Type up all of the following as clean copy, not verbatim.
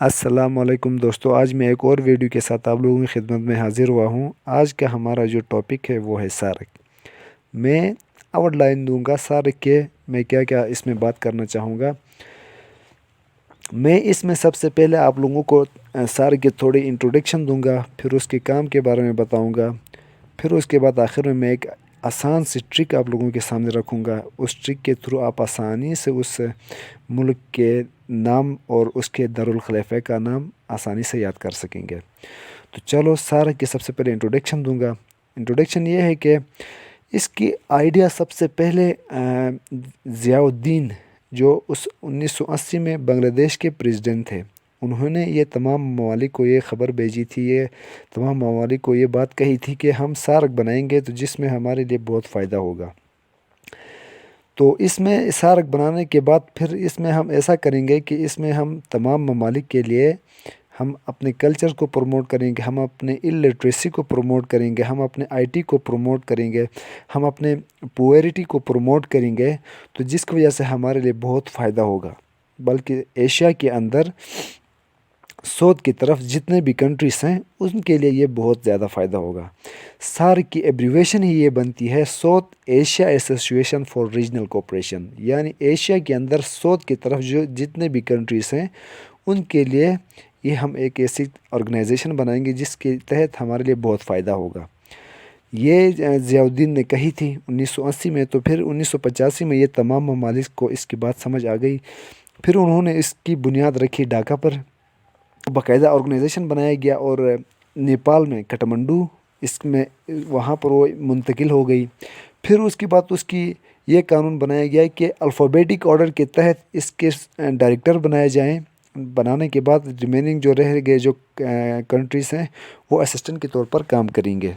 السلام علیکم دوستو، آج میں ایک اور ویڈیو کے ساتھ آپ لوگوں کی خدمت میں حاضر ہوا ہوں۔ آج کا ہمارا جو ٹاپک ہے وہ ہے سارک۔ میں آؤٹ لائن دوں گا سارک کے، میں کیا کیا اس میں بات کرنا چاہوں گا۔ میں اس میں سب سے پہلے آپ لوگوں کو سارک کے تھوڑی انٹروڈکشن دوں گا، پھر اس کے کام کے بارے میں بتاؤں گا، پھر اس کے بعد آخر میں ایک آسان سی ٹرک آپ لوگوں کے سامنے رکھوں گا۔ اس ٹرک کے تھرو آپ آسانی سے اس ملک کے نام اور اس کے دارالخلافہ کا نام آسانی سے یاد کر سکیں گے۔ تو چلو سارک کی سب سے پہلے انٹروڈکشن دوں گا۔ انٹروڈکشن یہ ہے کہ اس کی آئیڈیا سب سے پہلے ضیاء الدین، جو 1980 میں بنگلہ دیش کے پریزیڈنٹ تھے، انہوں نے یہ تمام ممالک کو یہ خبر بھیجی تھی، یہ تمام ممالک کو یہ بات کہی تھی کہ ہم سارک بنائیں گے تو جس میں ہمارے لیے بہت فائدہ ہوگا۔ تو اس میں سارک بنانے کے بعد پھر اس میں ہم ایسا کریں گے کہ اس میں ہم تمام ممالک کے لیے ہم اپنے کلچر کو پروموٹ کریں گے، ہم اپنے الٹریسی کو پروموٹ کریں گے، ہم اپنے آئی ٹی کو پروموٹ کریں گے، ہم اپنے پوئرٹی کو پروموٹ کریں گے، تو جس کی وجہ سے ہمارے لیے بہت فائدہ ہوگا۔ بلکہ ایشیا کے اندر ساؤتھ کی طرف جتنے بھی کنٹریز ہیں ان کے لیے یہ بہت زیادہ فائدہ ہوگا۔ سارک کی ایبریویشن ہی یہ بنتی ہے south Asia association for regional cooperation, یعنی ایشیا کے اندر ساؤتھ کی طرف جو جتنے بھی کنٹریز ہیں ان کے لیے یہ ہم ایک ایسی آرگنائزیشن بنائیں گے جس کے تحت ہمارے لیے بہت فائدہ ہوگا۔ یہ ضیاء الدین نے کہی تھی 1980 میں، تو پھر 1985 میں یہ تمام ممالک کو اس کی بات سمجھ آ گئی۔ پھر انہوں نے اس کی بنیاد رکھی ڈھاکہ پر، باقاعدہ آرگنائزیشن بنایا گیا، اور نیپال میں کٹمنڈو اس میں وہاں پر وہ منتقل ہو گئی۔ پھر اس کے بعد اس کی یہ قانون بنایا گیا کہ الفابیٹک آرڈر کے تحت اس کے ڈائریکٹر بنائے جائیں۔ بنانے کے بعد ریمیننگ جو رہ گئے جو کنٹریز ہیں وہ اسسٹنٹ کے طور پر کام کریں گے۔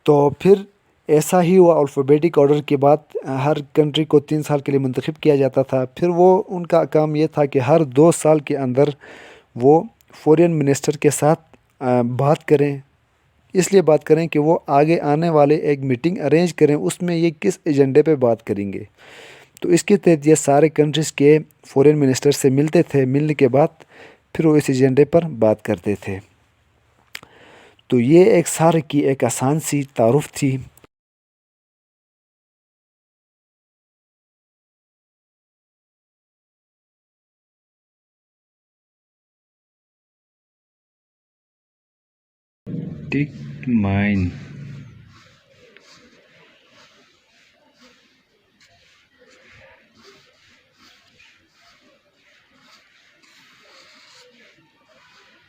تو پھر ایسا ہی ہوا، الفابیٹک آرڈر کے بعد ہر کنٹری کو 3 سال کے لیے منتخب کیا جاتا تھا۔ پھر وہ ان کا کام یہ تھا کہ ہر 2 سال کے اندر وہ فورین منسٹر کے ساتھ بات کریں، اس لیے بات کریں کہ وہ آگے آنے والے ایک میٹنگ ارینج کریں، اس میں یہ کس ایجنڈے پہ بات کریں گے۔ تو اس کے تحت یہ سارے کنٹریز کے فورین منسٹر سے ملتے تھے، ملنے کے بعد پھر وہ اس ایجنڈے پر بات کرتے تھے۔ تو یہ ایک سارک کی ایک آسان سی تعارف تھی۔ ٹک مائن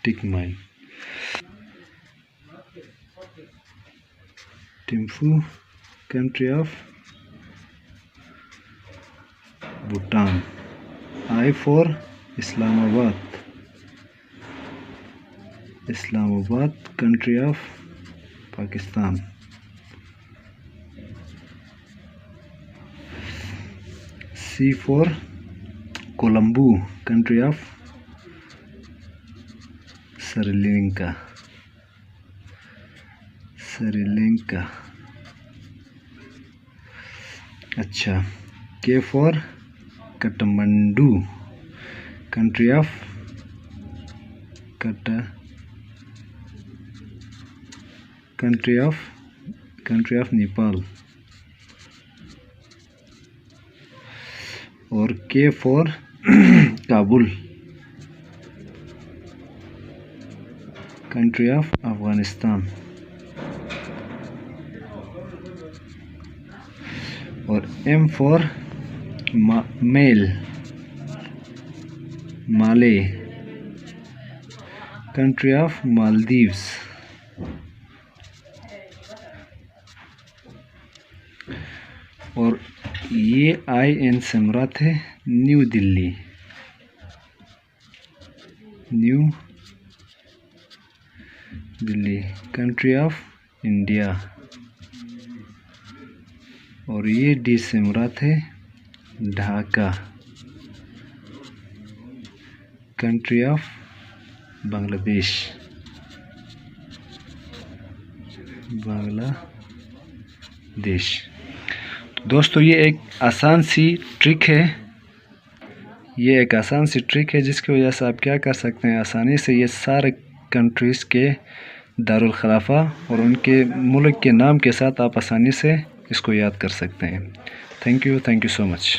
ٹک مائن Thimphu country of Bhutan, I for Islamabad, Islamabad country of Pakistan, C for Colombo country of Sri Lanka, اچھا، K for Kathmandu country of Nepal, اور K for Kabul country of Afghanistan, اور M for Male country of Maldives, اور یہ آئی این سے مراد ہے new Delhi country of India, اور یہ ڈی سے مراد ہے ڈھاکہ کنٹری آف بنگلہ دیش۔ دوستو یہ ایک آسان سی ٹرک ہے یہ ایک آسان سی ٹرک ہے جس کی وجہ سے آپ کیا کر سکتے ہیں، آسانی سے یہ سارے کنٹریز کے دارالخلافہ اور ان کے ملک کے نام کے ساتھ آپ آسانی سے اس کو یاد کر سکتے ہیں۔ Thank you so much.